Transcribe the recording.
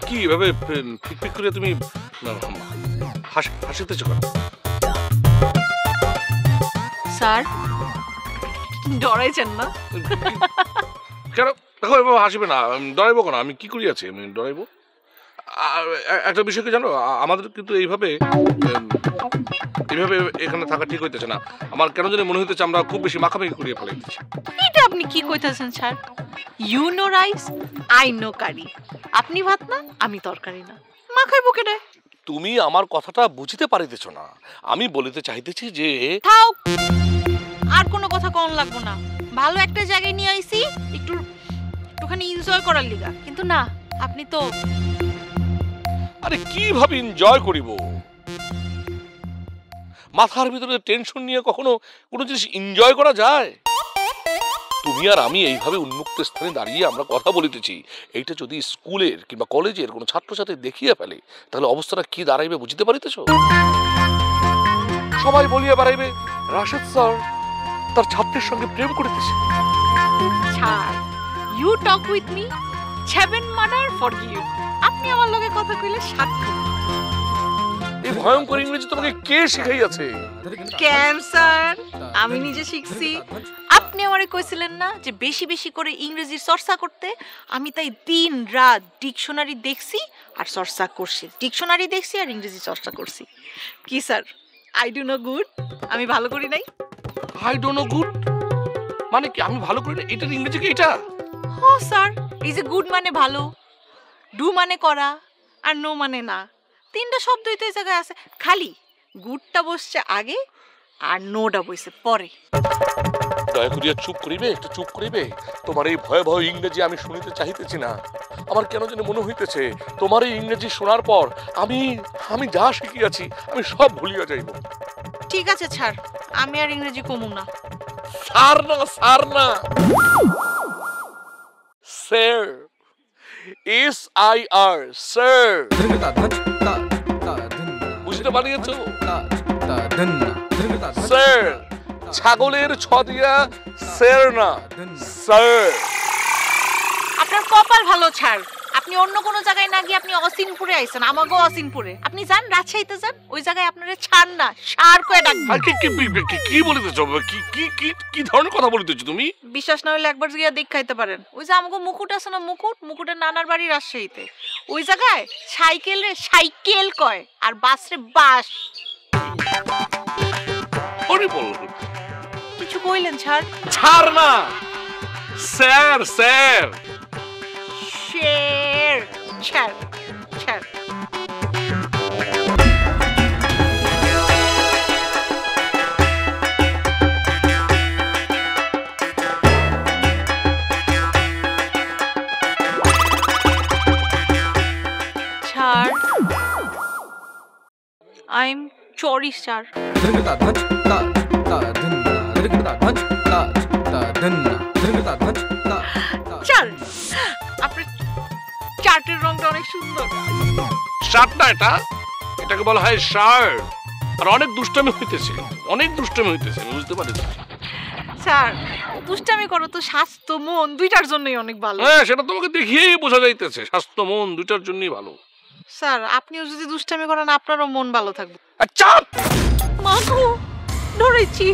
কি এভাবে পিক করে তুমি হাসিতেছ কেন? স্যার ডরাইছেন না? কেন দেখো এভাবে হাসিবে না। ডরাইবো কেন? আমি কি করি আছি? আমি ডরাইবো? একটা বিষয় কি জানো, আমাদের কিন্তু এইভাবে এখানে থাকা ঠিক হইতেছে না। আমার কেন জানি মনে হইতেছে আমরা খুব বেশি মাখামাখি করিয়ে ফেলাইতেছি। এটা আপনি কি কইতাছেন sir? You know rice, I know curry. আপনি ভাত না, আমি তরকারি না, মাখাইবো কেডে? তুমি আমার কথাটা বুঝতে পারিতেছ না। আমি বলিতে চাইতেছি যে থাও, আর কোনো কথা কোন লাগবো না। ভালো একটা জায়গায় নিয়ে আইছি একটুখানি এনজয় করার লিগা, কিন্তু না আপনি তো। আরে কিভাবে এনজয় করিব? মাথার ভিতরে টেনশন নিয়ে কখনো কোনো জিনিস এনজয় করা যায়? তুমি আর আমি এইভাবে উন্মুক্ত স্থানে দাঁড়িয়ে আমরা কথা বলিতেছি, এইটা যদি স্কুলের কিংবা কলেজের কোনো ছাত্রছাত্রী দেখিয়ে ফেলে তাহলে অবস্থাটা কি দাঁড়াইবে বুঝতে পারিতেছ? সবাই বলিয়া বেড়াইবে রাশেদ স্যার তার ছাত্রের সঙ্গে প্রেম করিতেছে। ছাড়, you talk with me, 7 murder forgive. আপনি আমার লগে কথা কইলে সাক্ষী। এই ভয়ঙ্কর ইংরেজি তোমাকে কে শিখাইয়াছে? ক্যান্সার আমি নিজে শিখছি। আপনি আমারে কইছিলেন না যে বেশি বেশি করে ইংরেজির চর্চা করতে? আমি তাই দিন রাত ডিকশনারি দেখছি আর চর্চা করছি, ডিকশনারি দেখছি আর ইংরেজি চর্চা করছি। কি sir, I do no good? আমি ভালো করি নাই? আই ডোন্ট নো গুড মানে কি? আমি ভালো করি না? এটার ইংরেজি কি এটা? হ্যাঁ স্যার, এই যে গুড মানে ভালো, ডু মানে করা, আর নো মানে না। তিনটা শব্দই তো এই জায়গায় আছে, খালি গুডটা বসছে আগে আর নোটা বসছে পরে। দয়া করিয়া চুপ করিবে, একটু চুপ করিবে। তোমার এই ভয় ভয় ইংরেজি আমি শুনিতে চাইতেছি না। আমার কেন যেন মনে হইতেছে তোমার এই ইংরেজি শোনার পর আমি যা শিখিয়াছি আমি সব ভুলিয়া যাইব। ঠিক আছে ছাড়, আমি আর ইংরেজি কমু না। স্যার না, স্যার না, স্যার, SIR, স্যার। বুঝতে পারিয়েছ? স্যার, ছাগলের ছ দিয়া স্যার না, স্যার। আপনার কপাল ভালো ছাড়, আপনি অন্য কোনো জায়গায় না গিয়ে আপনি অসিনপুরে আইছেন। আমাকেও অসিনপুরে। আপনি যান, রাজশাহীতে যান, ওই জায়গায় আপনারা ছাড় না, সার কয়ে ডাকবেন। কি বলিতেছ? কি ধরনের কথা বলিতেছ তুমি? বিশ্বাস না হলে একবার গিয়ে দেখাইতে পারেন। ওই যে আমাকে মুকুট আছে না, মুকুটের নানার বাড়ি রাজশাহীতে। ওই জায়গায় সাইকেল কয় আর বাস রে বাস। কিছু কইলেন? ছাড় না, স্যার, স্যার, শের, ছাড় ছাড়। I'm sorry, sir. চল, আপনার চার্টের রংটা অনেক সুন্দর। শার্ট না এটা, এটাকে বলা হয় শার্ট। আর অনেক দুষ্টামি হইতেছে, আমি বুঝতে পারছি। স্যার, দুষ্টামি করো তো স্বাস্থ্য মন দুইটার জন্যই অনেক ভালো। হ্যাঁ, সেটা তোমাকে দেখিয়েই বোঝা যাইতেছে, স্বাস্থ্য মন দুইটার জন্যই ভালো। স্যার, আপনিও যদি দুষ্টামি করেন আপনারও মন ভালো থাকবে। আচ্ছা, মাগো, ধরেছি।